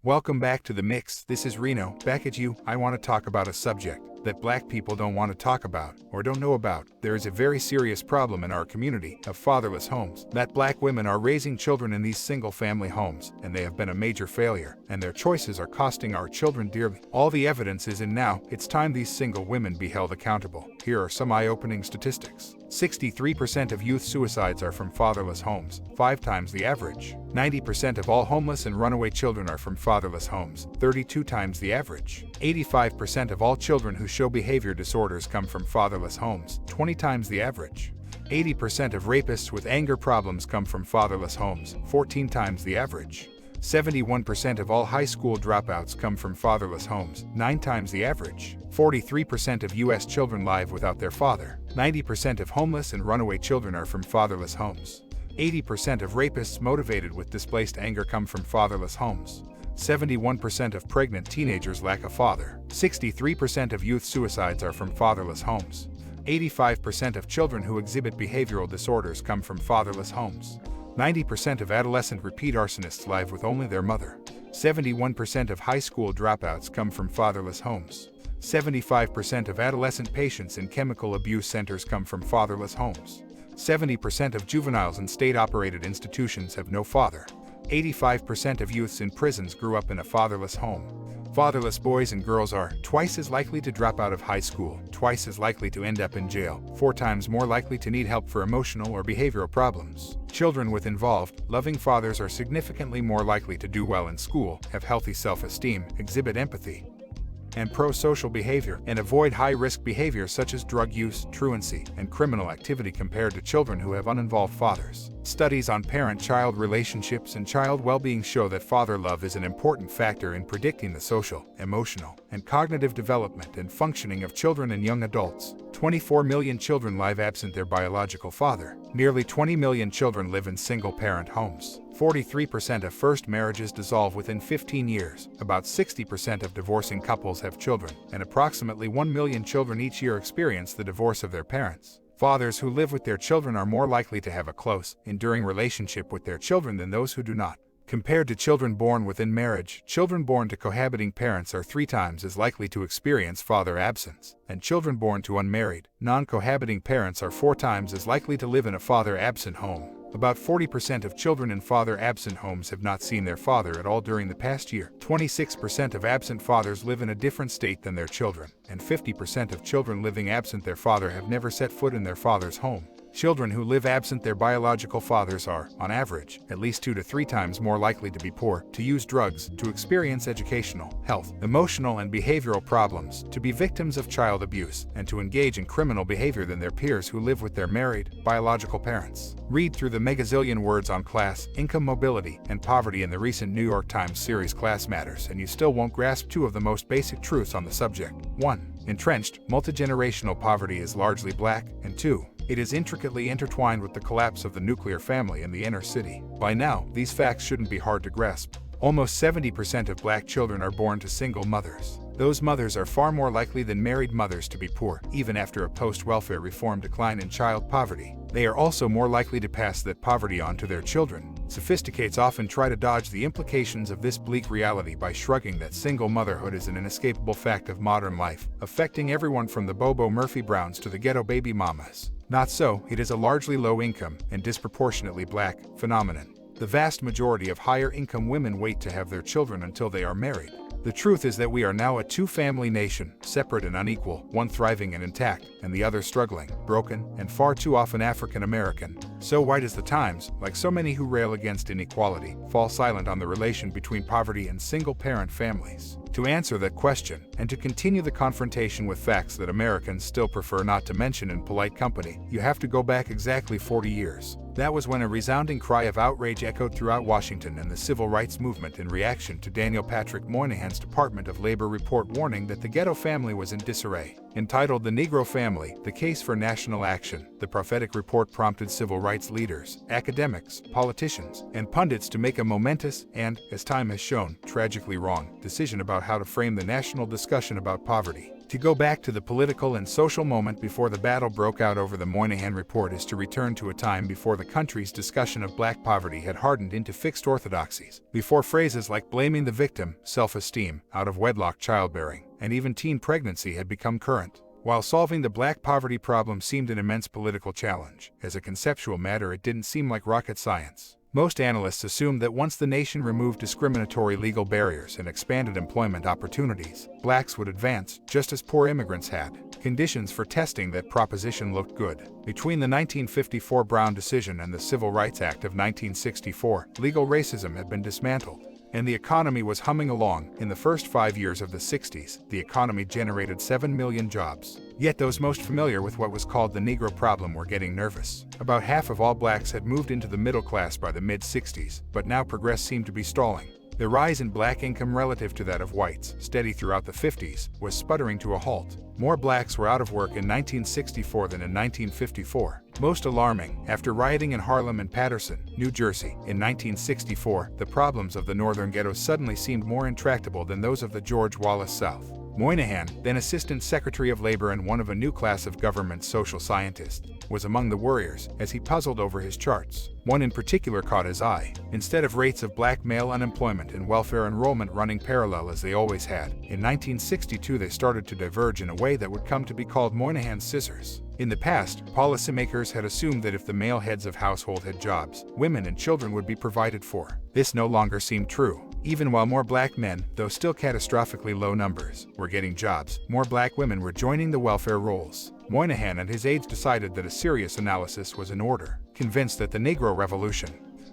Welcome back to The Mix. This is Reno, back at you. I want to talk about a subject that black people don't want to talk about or don't know about. There is a very serious problem in our community of fatherless homes, that black women are raising children in these single-family homes, and they have been a major failure, and their choices are costing our children dearly. All the evidence is in now. It's time these single women be held accountable. Here are some eye-opening statistics. 63% of youth suicides are from fatherless homes, 5 times the average. 90% of all homeless and runaway children are from fatherless homes, 32 times the average. 85% of all children who show behavior disorders come from fatherless homes, 20 times the average. 80% of rapists with anger problems come from fatherless homes, 14 times the average. 71% of all high school dropouts come from fatherless homes, 9 times the average. 43% of U.S. children live without their father. 90% of homeless and runaway children are from fatherless homes. 80% of rapists motivated with displaced anger come from fatherless homes. 71% of pregnant teenagers lack a father. 63% of youth suicides are from fatherless homes. 85% of children who exhibit behavioral disorders come from fatherless homes. 90% of adolescent repeat arsonists live with only their mother. 71% of high school dropouts come from fatherless homes. 75% of adolescent patients in chemical abuse centers come from fatherless homes. 70% of juveniles in state-operated institutions have no father. 85% of youths in prisons grew up in a fatherless home. Fatherless boys and girls are twice as likely to drop out of high school, twice as likely to end up in jail, 4 times more likely to need help for emotional or behavioral problems. Children with involved, loving fathers are significantly more likely to do well in school, have healthy self-esteem, exhibit empathy and pro-social behavior, and avoid high-risk behavior such as drug use, truancy, and criminal activity compared to children who have uninvolved fathers. Studies on parent-child relationships and child well-being show that father love is an important factor in predicting the social, emotional, and cognitive development and functioning of children and young adults. 24 million children live absent their biological father. Nearly 20 million children live in single-parent homes. 43% of first marriages dissolve within 15 years. About 60% of divorcing couples have children, and approximately 1 million children each year experience the divorce of their parents. Fathers who live with their children are more likely to have a close, enduring relationship with their children than those who do not. Compared to children born within marriage, children born to cohabiting parents are 3 times as likely to experience father absence, and children born to unmarried, non-cohabiting parents are 4 times as likely to live in a father-absent home. About 40% of children in father-absent homes have not seen their father at all during the past year. 26% of absent fathers live in a different state than their children, and 50% of children living absent their father have never set foot in their father's home. Children who live absent their biological fathers are, on average, at least 2 to 3 times more likely to be poor, to use drugs, to experience educational, health, emotional, and behavioral problems, to be victims of child abuse, and to engage in criminal behavior than their peers who live with their married, biological parents. Read through the megazillion words on class, income mobility, and poverty in the recent New York Times series Class Matters, and you still won't grasp 2 of the most basic truths on the subject. 1. Entrenched, multigenerational poverty is largely black, and 2. It is intricately intertwined with the collapse of the nuclear family in the inner city. By now, these facts shouldn't be hard to grasp. Almost 70% of black children are born to single mothers. Those mothers are far more likely than married mothers to be poor, even after a post-welfare reform decline in child poverty. They are also more likely to pass that poverty on to their children. Sophisticates often try to dodge the implications of this bleak reality by shrugging that single motherhood is an inescapable fact of modern life, affecting everyone from the Bobo Murphy Browns to the ghetto baby mamas. Not so, it is a largely low-income and disproportionately black phenomenon. The vast majority of higher-income women wait to have their children until they are married. The truth is that we are now a 2-family nation, separate and unequal, one thriving and intact, and the other struggling, broken, and far too often African American. So why does the Times, like so many who rail against inequality, fall silent on the relation between poverty and single-parent families? To answer that question, and to continue the confrontation with facts that Americans still prefer not to mention in polite company, you have to go back exactly 40 years. That was when a resounding cry of outrage echoed throughout Washington and the civil rights movement in reaction to Daniel Patrick Moynihan's Department of Labor report warning that the ghetto family was in disarray. Entitled The Negro Family, The Case for National Action, the prophetic report prompted civil rights leaders, academics, politicians, and pundits to make a momentous and, as time has shown, tragically wrong decision about how to frame the national discussion about poverty. To go back to the political and social moment before the battle broke out over the Moynihan Report is to return to a time before the country's discussion of black poverty had hardened into fixed orthodoxies, before phrases like blaming the victim, self-esteem, out-of-wedlock childbearing, and even teen pregnancy had become current. While solving the black poverty problem seemed an immense political challenge, as a conceptual matter it didn't seem like rocket science. Most analysts assumed that once the nation removed discriminatory legal barriers and expanded employment opportunities, blacks would advance, just as poor immigrants had. Conditions for testing that proposition looked good. Between the 1954 Brown decision and the Civil Rights Act of 1964, legal racism had been dismantled, and the economy was humming along. In the first 5 years of the 60s, the economy generated 7 million jobs. Yet those most familiar with what was called the Negro problem were getting nervous. About half of all blacks had moved into the middle class by the mid-60s, but now progress seemed to be stalling. The rise in black income relative to that of whites, steady throughout the 50s, was sputtering to a halt. More blacks were out of work in 1964 than in 1954. Most alarming, after rioting in Harlem and Paterson, New Jersey, in 1964, the problems of the northern ghettos suddenly seemed more intractable than those of the George Wallace South. Moynihan, then Assistant Secretary of Labor and one of a new class of government social scientists, was among the worriers as he puzzled over his charts. One in particular caught his eye. Instead of rates of black male unemployment and welfare enrollment running parallel as they always had, in 1962 they started to diverge in a way that would come to be called Moynihan's scissors. In the past, policymakers had assumed that if the male heads of household had jobs, women and children would be provided for. This no longer seemed true. Even while more black men, though still catastrophically low numbers, were getting jobs, more black women were joining the welfare rolls. Moynihan and his aides decided that a serious analysis was in order, convinced that the Negro Revolution,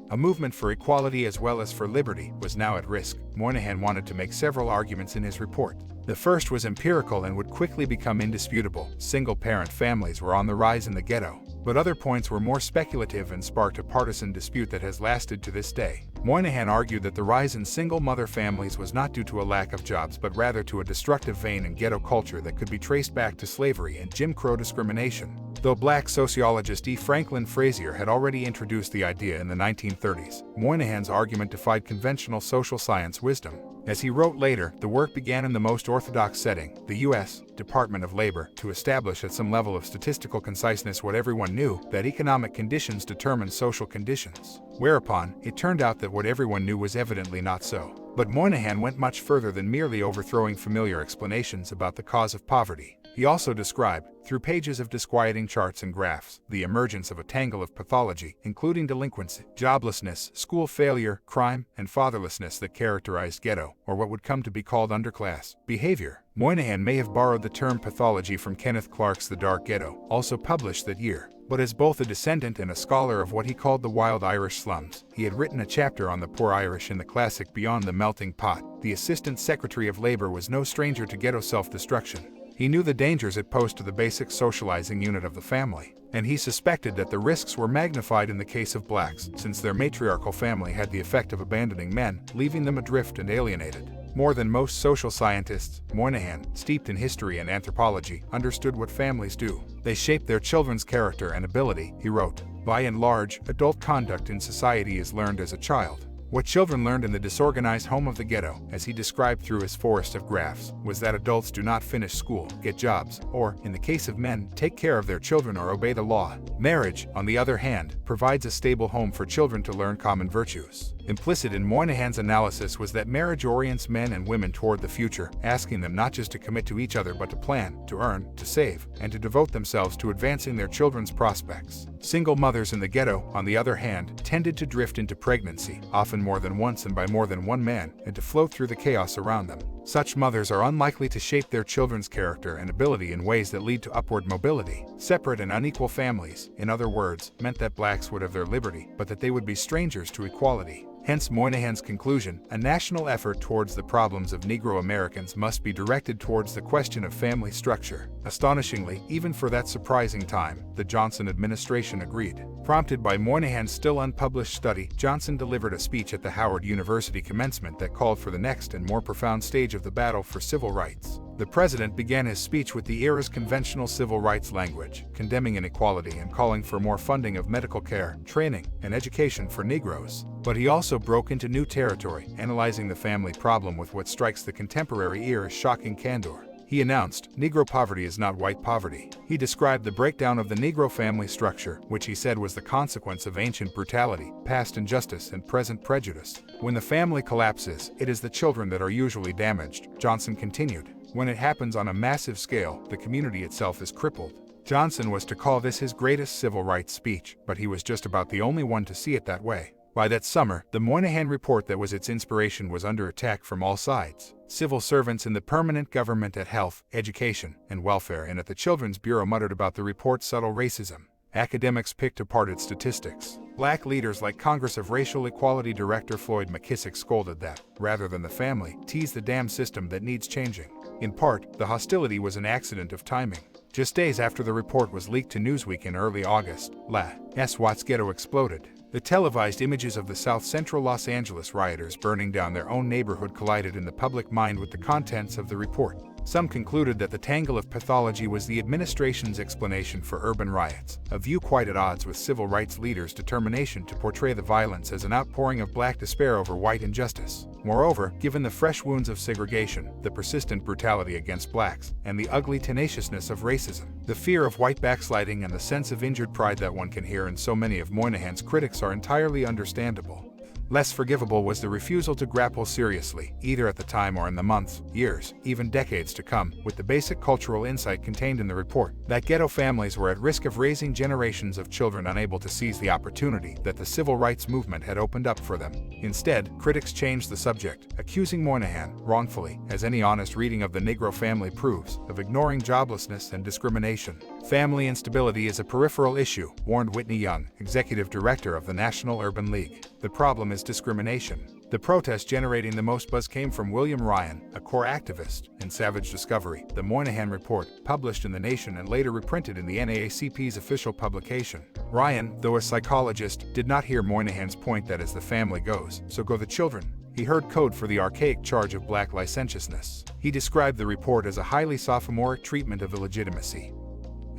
a movement for equality as well as for liberty, was now at risk. Moynihan wanted to make several arguments in his report. The first was empirical and would quickly become indisputable. Single-parent families were on the rise in the ghetto. But other points were more speculative and sparked a partisan dispute that has lasted to this day. Moynihan argued that the rise in single-mother families was not due to a lack of jobs but rather to a destructive vein in ghetto culture that could be traced back to slavery and Jim Crow discrimination. Though black sociologist E. Franklin Frazier had already introduced the idea in the 1930s, Moynihan's argument defied conventional social science wisdom. As he wrote later, the work began in the most orthodox setting, the U.S. Department of Labor, to establish at some level of statistical conciseness what everyone knew, that economic conditions determine social conditions. Whereupon, it turned out that what everyone knew was evidently not so. But Moynihan went much further than merely overthrowing familiar explanations about the cause of poverty. He also described, through pages of disquieting charts and graphs, the emergence of a tangle of pathology, including delinquency, joblessness, school failure, crime, and fatherlessness that characterized ghetto, or what would come to be called underclass, behavior. Moynihan may have borrowed the term pathology from Kenneth Clark's The Dark Ghetto, also published that year. But as both a descendant and a scholar of what he called the wild Irish slums, he had written a chapter on the poor Irish in the classic Beyond the Melting Pot. The Assistant Secretary of Labor was no stranger to ghetto self-destruction. He knew the dangers it posed to the basic socializing unit of the family, and he suspected that the risks were magnified in the case of blacks, since their matriarchal family had the effect of abandoning men, leaving them adrift and alienated. More than most social scientists, Moynihan, steeped in history and anthropology, understood what families do. They shape their children's character and ability, he wrote. By and large, adult conduct in society is learned as a child. What children learned in the disorganized home of the ghetto, as he described through his forest of graphs, was that adults do not finish school, get jobs, or, in the case of men, take care of their children or obey the law. Marriage, on the other hand, provides a stable home for children to learn common virtues. Implicit in Moynihan's analysis was that marriage orients men and women toward the future, asking them not just to commit to each other but to plan, to earn, to save, and to devote themselves to advancing their children's prospects. Single mothers in the ghetto, on the other hand, tended to drift into pregnancy, often more than once and by more than one man, and to float through the chaos around them. Such mothers are unlikely to shape their children's character and ability in ways that lead to upward mobility. Separate and unequal families, in other words, meant that blacks would have their liberty, but that they would be strangers to equality. Hence Moynihan's conclusion, a national effort towards the problems of Negro Americans must be directed towards the question of family structure. Astonishingly, even for that surprising time, the Johnson administration agreed. Prompted by Moynihan's still unpublished study, Johnson delivered a speech at the Howard University commencement that called for the next and more profound stage of the battle for civil rights. The president began his speech with the era's conventional civil rights language, condemning inequality and calling for more funding of medical care, training, and education for Negroes. But he also broke into new territory, analyzing the family problem with what strikes the contemporary ear as shocking candor. He announced, "Negro poverty is not white poverty." He described the breakdown of the Negro family structure, which he said was the consequence of ancient brutality, past injustice, and present prejudice. "When the family collapses, it is the children that are usually damaged," Johnson continued. "When it happens on a massive scale, the community itself is crippled." Johnson was to call this his greatest civil rights speech, but he was just about the only one to see it that way. By that summer, the Moynihan Report that was its inspiration was under attack from all sides. Civil servants in the permanent government at health, education, and welfare and at the Children's Bureau muttered about the report's subtle racism. Academics picked apart its statistics. Black leaders like Congress of Racial Equality Director Floyd McKissick scolded that, rather than the family, tease the damn system that needs changing. In part, the hostility was an accident of timing. Just days after the report was leaked to Newsweek in early August, Watts ghetto exploded. The televised images of the South Central Los Angeles rioters burning down their own neighborhood collided in the public mind with the contents of the report. Some concluded that the tangle of pathology was the administration's explanation for urban riots, a view quite at odds with civil rights leaders' determination to portray the violence as an outpouring of black despair over white injustice. Moreover, given the fresh wounds of segregation, the persistent brutality against blacks, and the ugly tenaciousness of racism, the fear of white backsliding and the sense of injured pride that one can hear in so many of Moynihan's critics are entirely understandable. Less forgivable was the refusal to grapple seriously, either at the time or in the months, years, even decades to come, with the basic cultural insight contained in the report, that ghetto families were at risk of raising generations of children unable to seize the opportunity that the civil rights movement had opened up for them. Instead, critics changed the subject, accusing Moynihan, wrongfully, as any honest reading of the Negro family proves, of ignoring joblessness and discrimination. Family instability is a peripheral issue, warned Whitney Young, executive director of the National Urban League. The problem is discrimination. The protest generating the most buzz came from William Ryan, a core activist, in Savage Discovery, the Moynihan Report, published in The Nation and later reprinted in the NAACP's official publication. Ryan, though a psychologist, did not hear Moynihan's point that as the family goes, so go the children. He heard code for the archaic charge of black licentiousness. He described the report as a highly sophomoric treatment of illegitimacy,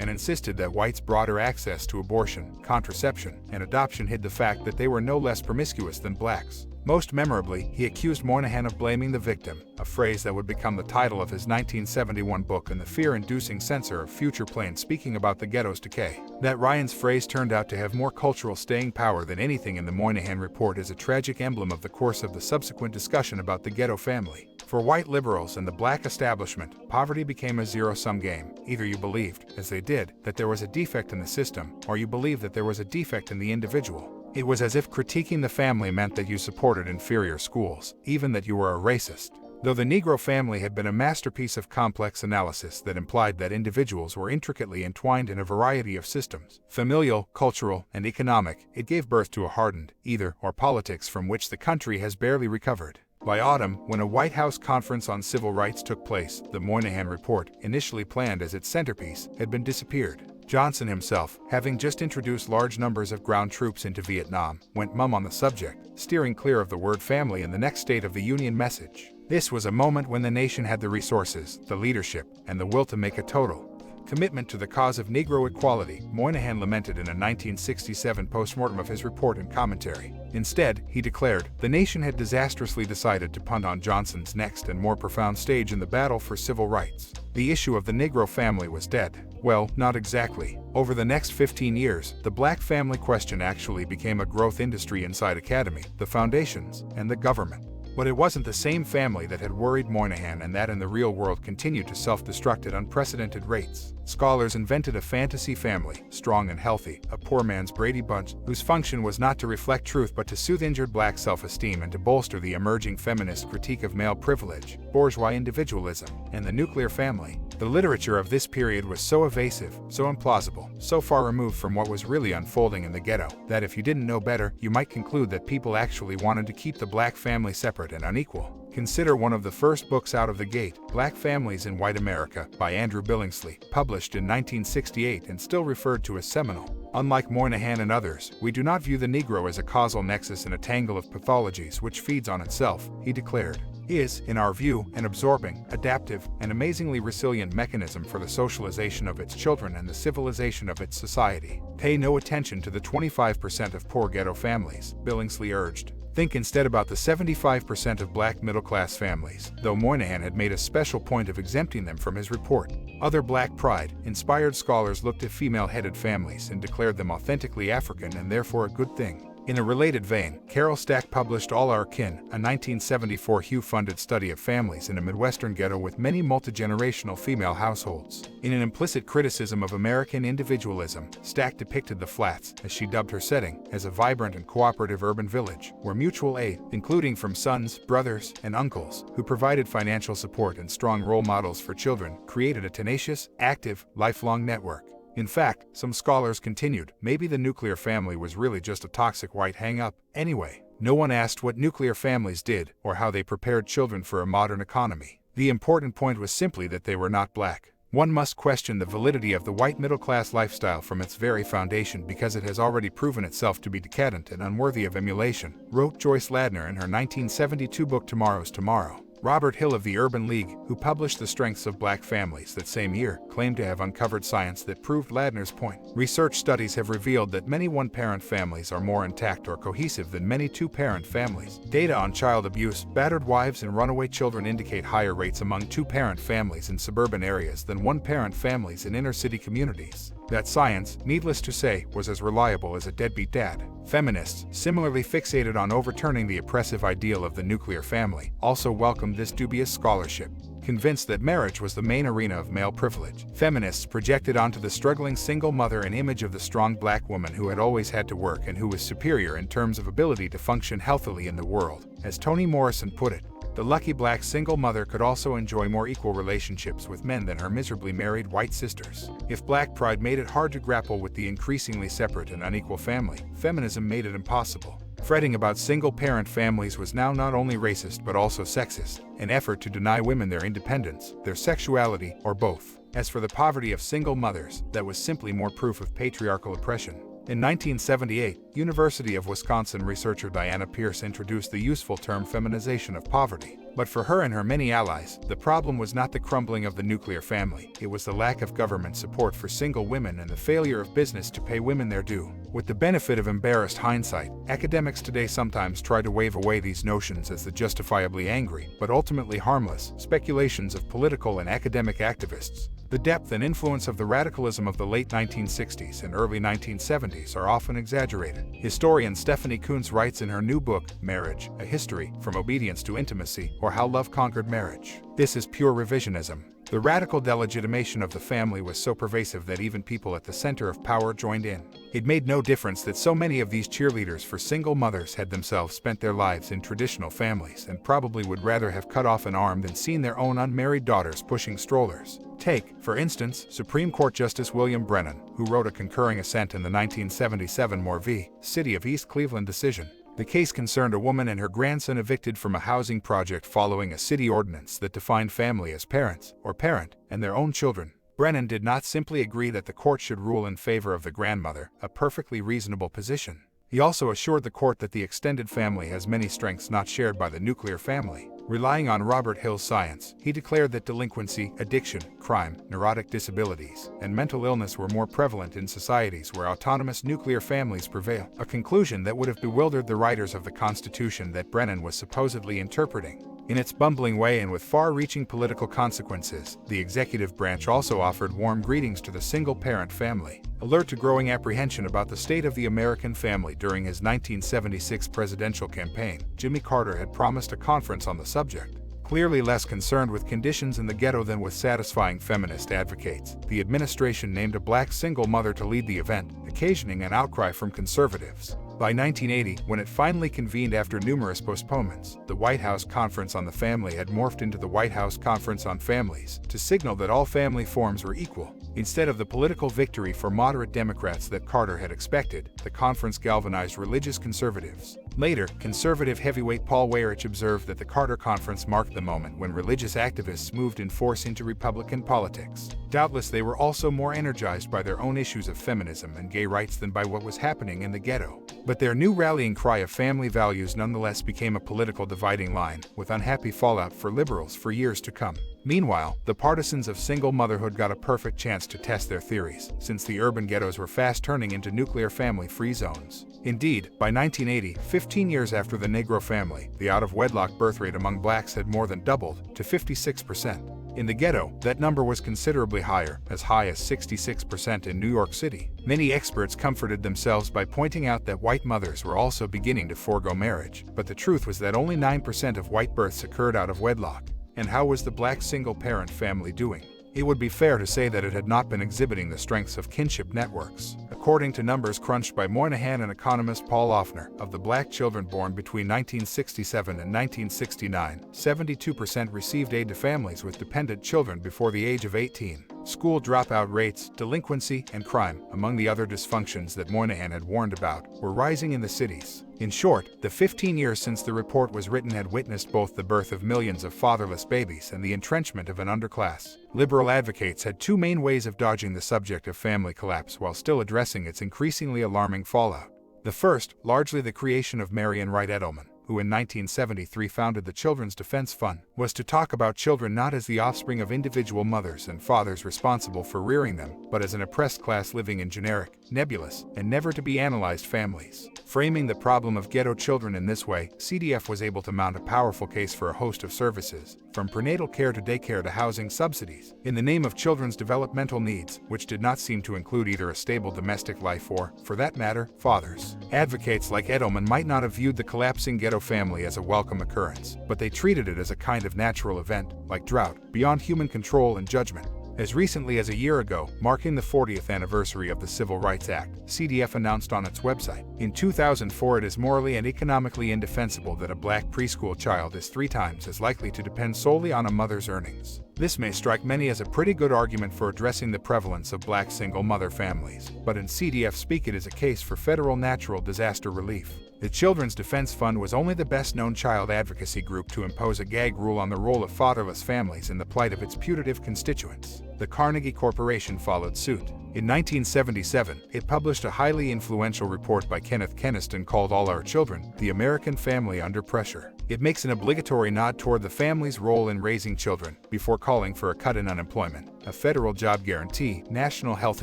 and insisted that whites' broader access to abortion, contraception, and adoption hid the fact that they were no less promiscuous than blacks. Most memorably, he accused Moynihan of blaming the victim, a phrase that would become the title of his 1971 book and the fear-inducing censor of future plain speaking about the ghetto's decay. That Ryan's phrase turned out to have more cultural staying power than anything in the Moynihan Report is a tragic emblem of the course of the subsequent discussion about the ghetto family. For white liberals and the black establishment, poverty became a zero-sum game. Either you believed, as they did, that there was a defect in the system, or you believed that there was a defect in the individual. It was as if critiquing the family meant that you supported inferior schools, even that you were a racist. Though the Negro family had been a masterpiece of complex analysis that implied that individuals were intricately entwined in a variety of systems, familial, cultural, and economic, it gave birth to a hardened, either-or politics from which the country has barely recovered. By autumn, when a White House conference on civil rights took place, the Moynihan Report, initially planned as its centerpiece, had been disappeared. Johnson himself, having just introduced large numbers of ground troops into Vietnam, went mum on the subject, steering clear of the word family in the next State of the Union message. This was a moment when the nation had the resources, the leadership, and the will to make a total commitment to the cause of Negro equality, Moynihan lamented in a 1967 postmortem of his report and commentary. Instead, he declared, the nation had disastrously decided to punt on Johnson's next and more profound stage in the battle for civil rights. The issue of the Negro family was dead. Well, not exactly. Over the next 15 years, the black family question actually became a growth industry inside academy, the foundations, and the government. But it wasn't the same family that had worried Moynihan and that in the real world continued to self-destruct at unprecedented rates. Scholars invented a fantasy family, strong and healthy, a poor man's Brady Bunch, whose function was not to reflect truth but to soothe injured black self-esteem and to bolster the emerging feminist critique of male privilege, bourgeois individualism, and the nuclear family. The literature of this period was so evasive, so implausible, so far removed from what was really unfolding in the ghetto, that if you didn't know better, you might conclude that people actually wanted to keep the black family separate and unequal. Consider one of the first books out of the gate, Black Families in White America, by Andrew Billingsley, published in 1968 and still referred to as seminal. Unlike Moynihan and others, we do not view the Negro as a causal nexus in a tangle of pathologies which feeds on itself, he declared. He is, in our view, an absorbing, adaptive, and amazingly resilient mechanism for the socialization of its children and the civilization of its society. Pay no attention to the 25% of poor ghetto families, Billingsley urged. Think instead about the 75% of black middle-class families, though Moynihan had made a special point of exempting them from his report. Other Black Pride-inspired scholars looked at female-headed families and declared them authentically African and therefore a good thing. In a related vein, Carol Stack published All Our Kin, a 1974 Hugh-funded study of families in a Midwestern ghetto with many multi-generational female households. In an implicit criticism of American individualism, Stack depicted the Flats, as she dubbed her setting, as a vibrant and cooperative urban village, where mutual aid, including from sons, brothers, and uncles, who provided financial support and strong role models for children, created a tenacious, active, lifelong network. In fact, some scholars continued, maybe the nuclear family was really just a toxic white hang-up. Anyway, no one asked what nuclear families did or how they prepared children for a modern economy. The important point was simply that they were not black. One must question the validity of the white middle-class lifestyle from its very foundation because it has already proven itself to be decadent and unworthy of emulation, wrote Joyce Ladner in her 1972 book Tomorrow's Tomorrow. Robert Hill of the Urban League, who published The Strengths of Black Families that same year, claimed to have uncovered science that proved Ladner's point. Research studies have revealed that many one-parent families are more intact or cohesive than many two-parent families. Data on child abuse, battered wives, and runaway children indicate higher rates among two-parent families in suburban areas than one-parent families in inner-city communities. That science, needless to say, was as reliable as a deadbeat dad. Feminists, similarly fixated on overturning the oppressive ideal of the nuclear family, also welcomed this dubious scholarship. Convinced that marriage was the main arena of male privilege, feminists projected onto the struggling single mother an image of the strong black woman who had always had to work and who was superior in terms of ability to function healthily in the world. As Toni Morrison put it, the lucky black single mother could also enjoy more equal relationships with men than her miserably married white sisters. If Black Pride made it hard to grapple with the increasingly separate and unequal family, feminism made it impossible. Fretting about single-parent families was now not only racist but also sexist, an effort to deny women their independence, their sexuality, or both. As for the poverty of single mothers, that was simply more proof of patriarchal oppression. In 1978, University of Wisconsin researcher Diana Pierce introduced the useful term feminization of poverty. But for her and her many allies, the problem was not the crumbling of the nuclear family, it was the lack of government support for single women and the failure of business to pay women their due. With the benefit of embarrassed hindsight, academics today sometimes try to wave away these notions as the justifiably angry, but ultimately harmless, speculations of political and academic activists. The depth and influence of the radicalism of the late 1960s and early 1970s are often exaggerated. Historian Stephanie Coontz writes in her new book, Marriage, A History, From Obedience to Intimacy, or How Love Conquered Marriage. This is pure revisionism. The radical delegitimation of the family was so pervasive that even people at the center of power joined in. It made no difference that so many of these cheerleaders for single mothers had themselves spent their lives in traditional families and probably would rather have cut off an arm than seen their own unmarried daughters pushing strollers. Take, for instance, Supreme Court Justice William Brennan, who wrote a concurring assent in the 1977 Moore v. City of East Cleveland decision. The case concerned a woman and her grandson evicted from a housing project following a city ordinance that defined family as parents, or parent, and their own children. Brennan did not simply agree that the court should rule in favor of the grandmother, a perfectly reasonable position. He also assured the court that the extended family has many strengths not shared by the nuclear family. Relying on Robert Hill's science, he declared that delinquency, addiction, crime, neurotic disabilities, and mental illness were more prevalent in societies where autonomous nuclear families prevail, a conclusion that would have bewildered the writers of the Constitution that Brennan was supposedly interpreting. In its bumbling way and with far-reaching political consequences, the executive branch also offered warm greetings to the single-parent family. Alert to growing apprehension about the state of the American family during his 1976 presidential campaign, Jimmy Carter had promised a conference on the subject. Clearly less concerned with conditions in the ghetto than with satisfying feminist advocates, the administration named a black single mother to lead the event, occasioning an outcry from conservatives. By 1980, when it finally convened after numerous postponements, the White House Conference on the Family had morphed into the White House Conference on Families to signal that all family forms were equal. Instead of the political victory for moderate Democrats that Carter had expected, the conference galvanized religious conservatives. Later, conservative heavyweight Paul Weyrich observed that the Carter Conference marked the moment when religious activists moved in force into Republican politics. Doubtless they were also more energized by their own issues of feminism and gay rights than by what was happening in the ghetto. But their new rallying cry of family values nonetheless became a political dividing line, with unhappy fallout for liberals for years to come. Meanwhile, the partisans of single motherhood got a perfect chance to test their theories, since the urban ghettos were fast turning into nuclear family-free zones. Indeed, by 1980, 15 years after the Negro family, the out-of-wedlock birth rate among blacks had more than doubled to 56%. In the ghetto, that number was considerably higher, as high as 66% in New York City. Many experts comforted themselves by pointing out that white mothers were also beginning to forego marriage, but the truth was that only 9% of white births occurred out of wedlock. And how was the black single-parent family doing? It would be fair to say that it had not been exhibiting the strengths of kinship networks. According to numbers crunched by Moynihan and economist Paul Offner, of the black children born between 1967 and 1969, 72% received aid to families with dependent children before the age of 18. School dropout rates, delinquency, and crime, among the other dysfunctions that Moynihan had warned about, were rising in the cities. In short, the 15 years since the report was written had witnessed both the birth of millions of fatherless babies and the entrenchment of an underclass. Liberal advocates had two main ways of dodging the subject of family collapse while still addressing its increasingly alarming fallout. The first, largely the creation of Marian Wright Edelman, who in 1973 founded the Children's Defense Fund, was to talk about children not as the offspring of individual mothers and fathers responsible for rearing them, but as an oppressed class living in generic, nebulous, and never-to-be-analyzed families. Framing the problem of ghetto children in this way, CDF was able to mount a powerful case for a host of services, from prenatal care to daycare to housing subsidies, in the name of children's developmental needs, which did not seem to include either a stable domestic life or, for that matter, fathers. Advocates like Edelman might not have viewed the collapsing ghetto family as a welcome occurrence, but they treated it as a kind of natural event, like drought, beyond human control and judgment. As recently as a year ago, marking the 40th anniversary of the Civil Rights Act, CDF announced on its website, in 2004 it is morally and economically indefensible that a black preschool child is 3 times as likely to depend solely on a mother's earnings. This may strike many as a pretty good argument for addressing the prevalence of black single-mother families, but in CDF speak it is a case for federal natural disaster relief. The Children's Defense Fund was only the best-known child advocacy group to impose a gag rule on the role of fatherless families in the plight of its putative constituents. The Carnegie Corporation followed suit. In 1977, it published a highly influential report by Kenneth Keniston called All Our Children, The American Family Under Pressure. It makes an obligatory nod toward the family's role in raising children, before calling for a cut in unemployment, a federal job guarantee, national health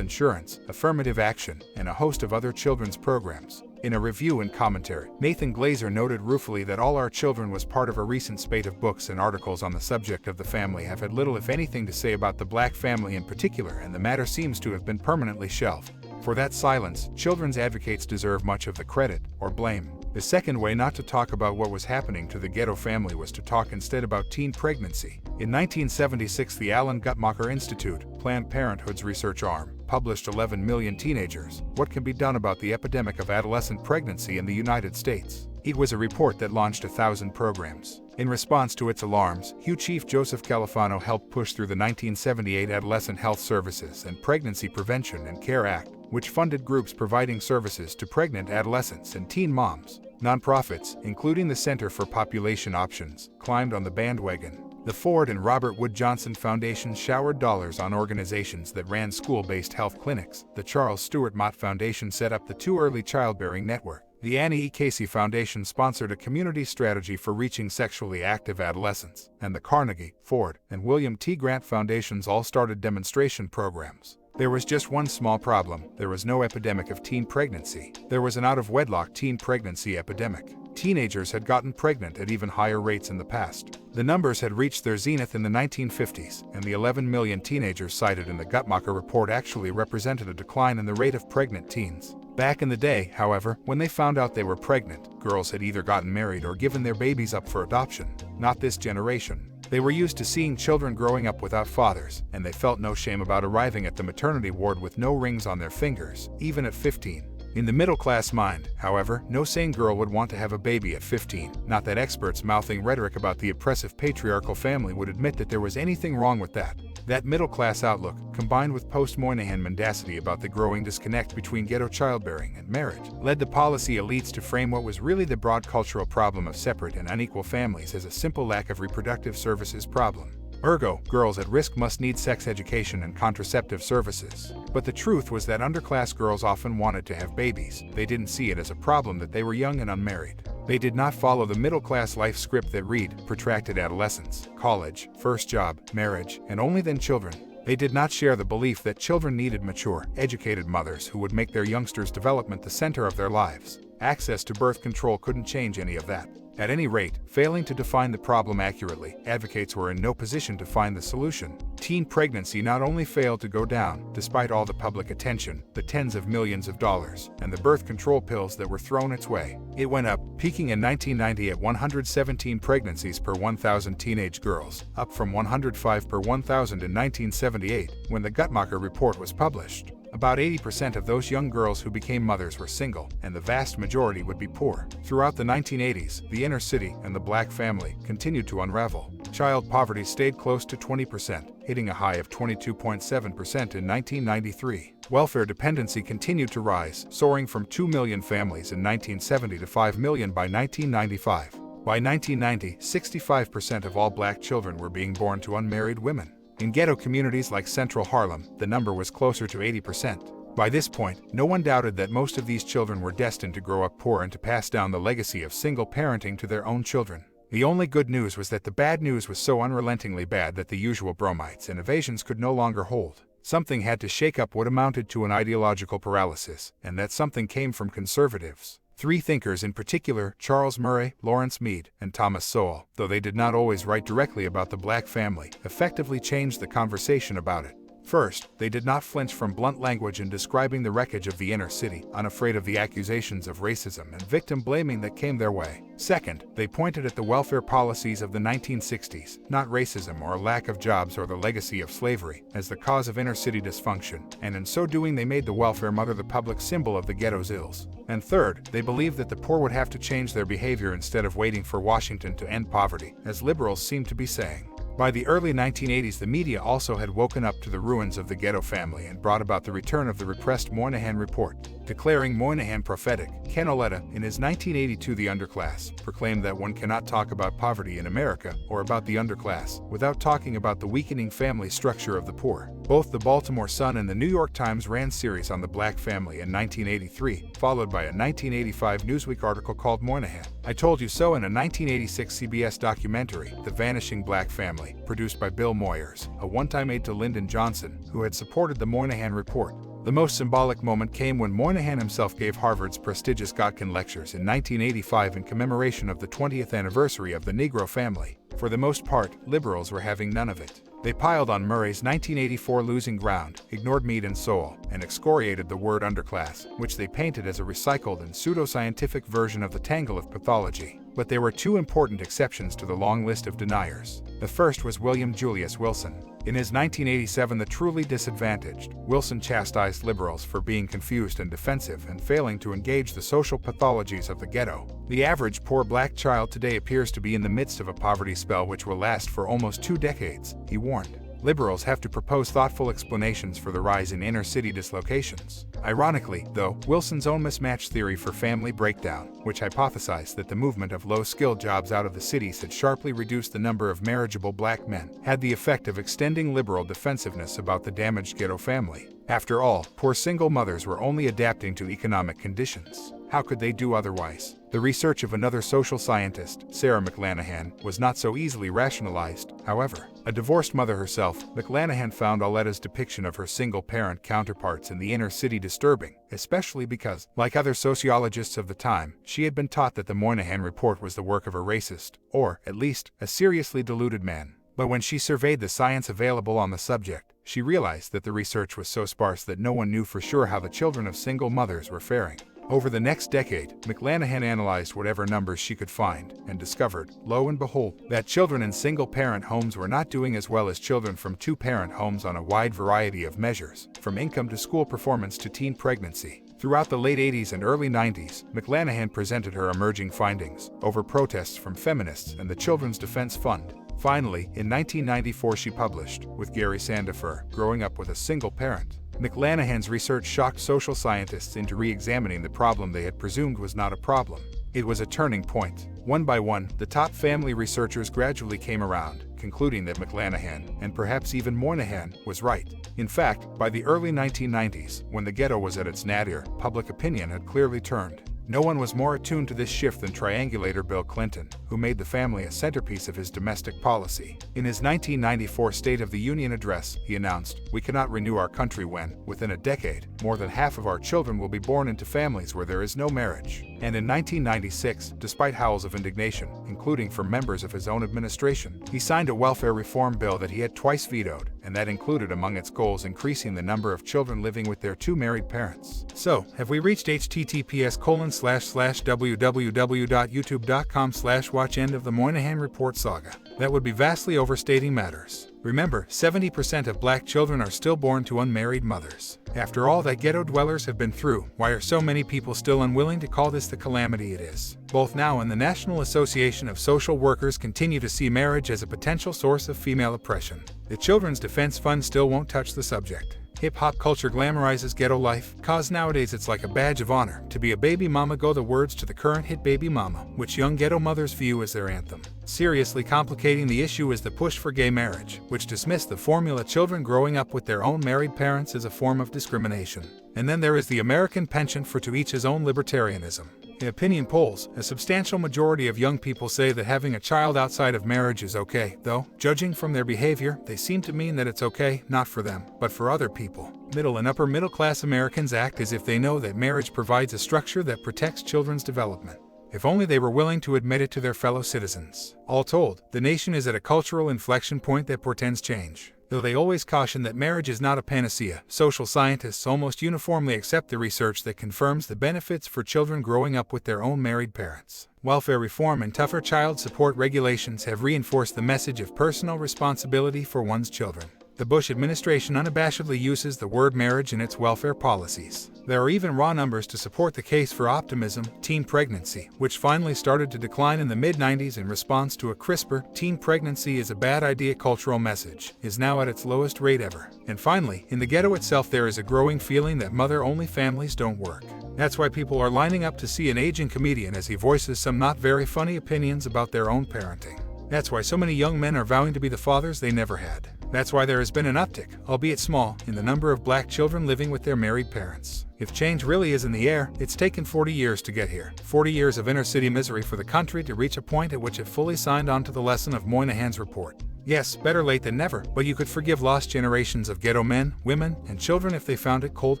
insurance, affirmative action, and a host of other children's programs. In a review and commentary, Nathan Glazer noted ruefully that All Our Children was part of a recent spate of books and articles on the subject of the family have had little if anything to say about the black family in particular, and the matter seems to have been permanently shelved. For that silence, children's advocates deserve much of the credit, or blame. The second way not to talk about what was happening to the ghetto family was to talk instead about teen pregnancy. In 1976, the Alan Guttmacher Institute, Planned Parenthood's research arm, published 11 Million Teenagers, What Can Be Done About the Epidemic of Adolescent Pregnancy in the United States. It was a report that launched 1,000 programs. In response to its alarms, Hugh Chief Joseph Califano helped push through the 1978 Adolescent Health Services and Pregnancy Prevention and Care Act, which funded groups providing services to pregnant adolescents and teen moms. Nonprofits, including the Center for Population Options, climbed on the bandwagon. The Ford and Robert Wood Johnson Foundations showered dollars on organizations that ran school-based health clinics. The Charles Stewart Mott Foundation set up the Too Early Childbearing Network. The Annie E. Casey Foundation sponsored a community strategy for reaching sexually active adolescents, and the Carnegie, Ford, and William T. Grant Foundations all started demonstration programs. There was just one small problem. There was no epidemic of teen pregnancy. There was an out-of-wedlock teen pregnancy epidemic. Teenagers had gotten pregnant at even higher rates in the past. The numbers had reached their zenith in the 1950s, and the 11 million teenagers cited in the Guttmacher report actually represented a decline in the rate of pregnant teens. Back in the day, however, when they found out they were pregnant, girls had either gotten married or given their babies up for adoption. Not this generation. They were used to seeing children growing up without fathers, and they felt no shame about arriving at the maternity ward with no rings on their fingers, even at 15. In the middle-class mind, however, no sane girl would want to have a baby at 15. Not that experts mouthing rhetoric about the oppressive patriarchal family would admit that there was anything wrong with that. That middle-class outlook, combined with post-Moynihan mendacity about the growing disconnect between ghetto childbearing and marriage, led the policy elites to frame what was really the broad cultural problem of separate and unequal families as a simple lack of reproductive services problem. Ergo, girls at risk must need sex education and contraceptive services. But the truth was that underclass girls often wanted to have babies. They didn't see it as a problem that they were young and unmarried. They did not follow the middle-class life script that read, protracted adolescence, college, first job, marriage, and only then children. They did not share the belief that children needed mature, educated mothers who would make their youngsters' development the center of their lives. Access to birth control couldn't change any of that. At any rate, failing to define the problem accurately, advocates were in no position to find the solution. Teen pregnancy not only failed to go down, despite all the public attention, the tens of millions of dollars, and the birth control pills that were thrown its way, it went up, peaking in 1990 at 117 pregnancies per 1,000 teenage girls, up from 105 per 1,000 in 1978, when the Guttmacher report was published. About 80% of those young girls who became mothers were single, and the vast majority would be poor. Throughout the 1980s, the inner city and the black family continued to unravel. Child poverty stayed close to 20%, hitting a high of 22.7% in 1993. Welfare dependency continued to rise, soaring from 2 million families in 1970 to 5 million by 1995. By 1990, 65% of all black children were being born to unmarried women. In ghetto communities like Central Harlem, the number was closer to 80%. By this point, no one doubted that most of these children were destined to grow up poor and to pass down the legacy of single parenting to their own children. The only good news was that the bad news was so unrelentingly bad that the usual bromides and evasions could no longer hold. Something had to shake up what amounted to an ideological paralysis, and that something came from conservatives. Three thinkers in particular, Charles Murray, Lawrence Mead, and Thomas Sowell, though they did not always write directly about the black family, effectively changed the conversation about it. First, they did not flinch from blunt language in describing the wreckage of the inner city, unafraid of the accusations of racism and victim blaming that came their way. Second, they pointed at the welfare policies of the 1960s, not racism or a lack of jobs or the legacy of slavery, as the cause of inner city dysfunction, and in so doing they made the welfare mother the public symbol of the ghetto's ills. And third, they believed that the poor would have to change their behavior instead of waiting for Washington to end poverty, as liberals seemed to be saying. By the early 1980s, the media also had woken up to the ruins of the ghetto family and brought about the return of the repressed Moynihan Report. Declaring Moynihan prophetic, Ken Oleta, in his 1982 The Underclass, proclaimed that one cannot talk about poverty in America or about the underclass without talking about the weakening family structure of the poor. Both the Baltimore Sun and the New York Times ran series on the black family in 1983, followed by a 1985 Newsweek article called Moynihan, I Told You So, and a 1986 CBS documentary, The Vanishing Black Family, produced by Bill Moyers, a one-time aide to Lyndon Johnson, who had supported the Moynihan Report. The most symbolic moment came when Moynihan himself gave Harvard's prestigious Godkin Lectures in 1985 in commemoration of the 20th anniversary of the Negro family. For the most part, liberals were having none of it. They piled on Murray's 1984 Losing Ground, ignored Mead and Sowell, and excoriated the word underclass, which they painted as a recycled and pseudoscientific version of the tangle of pathology. But there were two important exceptions to the long list of deniers. The first was William Julius Wilson. In his 1987 The Truly Disadvantaged, Wilson chastised liberals for being confused and defensive and failing to engage the social pathologies of the ghetto. The average poor black child today appears to be in the midst of a poverty spell which will last for almost 2 decades, he warned. Liberals have to propose thoughtful explanations for the rise in inner-city dislocations. Ironically, though, Wilson's own mismatch theory for family breakdown, which hypothesized that the movement of low-skilled jobs out of the cities had sharply reduced the number of marriageable black men, had the effect of extending liberal defensiveness about the damaged ghetto family. After all, poor single mothers were only adapting to economic conditions. How could they do otherwise? The research of another social scientist, Sarah McLanahan, was not so easily rationalized, however. A divorced mother herself, McLanahan found Oleta's depiction of her single-parent counterparts in the inner city disturbing, especially because, like other sociologists of the time, she had been taught that the Moynihan Report was the work of a racist, or, at least, a seriously deluded man. But when she surveyed the science available on the subject, she realized that the research was so sparse that no one knew for sure how the children of single mothers were faring. Over the next decade, McLanahan analyzed whatever numbers she could find and discovered, lo and behold, that children in single-parent homes were not doing as well as children from two-parent homes on a wide variety of measures, from income to school performance to teen pregnancy. Throughout the late 80s and early 90s, McLanahan presented her emerging findings over protests from feminists and the Children's Defense Fund. Finally, in 1994 she published, with Gary Sandifer, Growing Up with a Single Parent. McLanahan's research shocked social scientists into re-examining the problem they had presumed was not a problem. It was a turning point. One by one, the top family researchers gradually came around, concluding that McLanahan, and perhaps even Moynihan, was right. In fact, by the early 1990s, when the ghetto was at its nadir, public opinion had clearly turned. No one was more attuned to this shift than triangulator Bill Clinton, who made the family a centerpiece of his domestic policy. In his 1994 State of the Union address, he announced, "We cannot renew our country when, within a decade, more than half of our children will be born into families where there is no marriage. And in 1996, despite howls of indignation, including from members of his own administration, he signed a welfare reform bill that he had twice vetoed, and that included among its goals increasing the number of children living with their two married parents. So, have we reached https://www.youtube.com/watch end of the Moynihan Report saga? That would be vastly overstating matters. Remember, 70% of black children are still born to unmarried mothers. After all that ghetto dwellers have been through, why are so many people still unwilling to call this the calamity it is? Both now and the National Association of Social Workers continue to see marriage as a potential source of female oppression. The Children's Defense Fund still won't touch the subject. Hip-hop culture glamorizes ghetto life, cause nowadays it's like a badge of honor to be a baby mama, go the words to the current hit Baby Mama, which young ghetto mothers view as their anthem. Seriously complicating the issue is the push for gay marriage, which dismissed the formula children growing up with their own married parents as a form of discrimination. And then there is the American penchant for to each his own libertarianism. In opinion polls, a substantial majority of young people say that having a child outside of marriage is okay, though, judging from their behavior, they seem to mean that it's okay, not for them, but for other people. Middle and upper middle class Americans act as if they know that marriage provides a structure that protects children's development. If only they were willing to admit it to their fellow citizens. All told, the nation is at a cultural inflection point that portends change. Though they always caution that marriage is not a panacea, social scientists almost uniformly accept the research that confirms the benefits for children growing up with their own married parents. Welfare reform and tougher child support regulations have reinforced the message of personal responsibility for one's children. The Bush administration unabashedly uses the word marriage in its welfare policies. There are even raw numbers to support the case for optimism. Teen pregnancy, which finally started to decline in the mid-90s in response to a crisper "teen pregnancy is a bad idea" cultural message, is now at its lowest rate ever. And finally, in the ghetto itself there is a growing feeling that mother-only families don't work. That's why people are lining up to see an aging comedian as he voices some not very funny opinions about their own parenting. That's why so many young men are vowing to be the fathers they never had. That's why there has been an uptick, albeit small, in the number of black children living with their married parents. If change really is in the air, it's taken 40 years to get here. 40 years of inner-city misery for the country to reach a point at which it fully signed on to the lesson of Moynihan's report. Yes, better late than never, but you could forgive lost generations of ghetto men, women, and children if they found it cold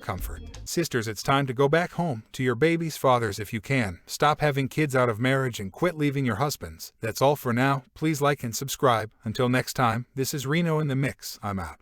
comfort. Sisters, it's time to go back home to your babies' fathers if you can. Stop having kids out of marriage and quit leaving your husbands. That's all for now. Please like and subscribe. Until next time, this is Reno in the Mix. I'm out.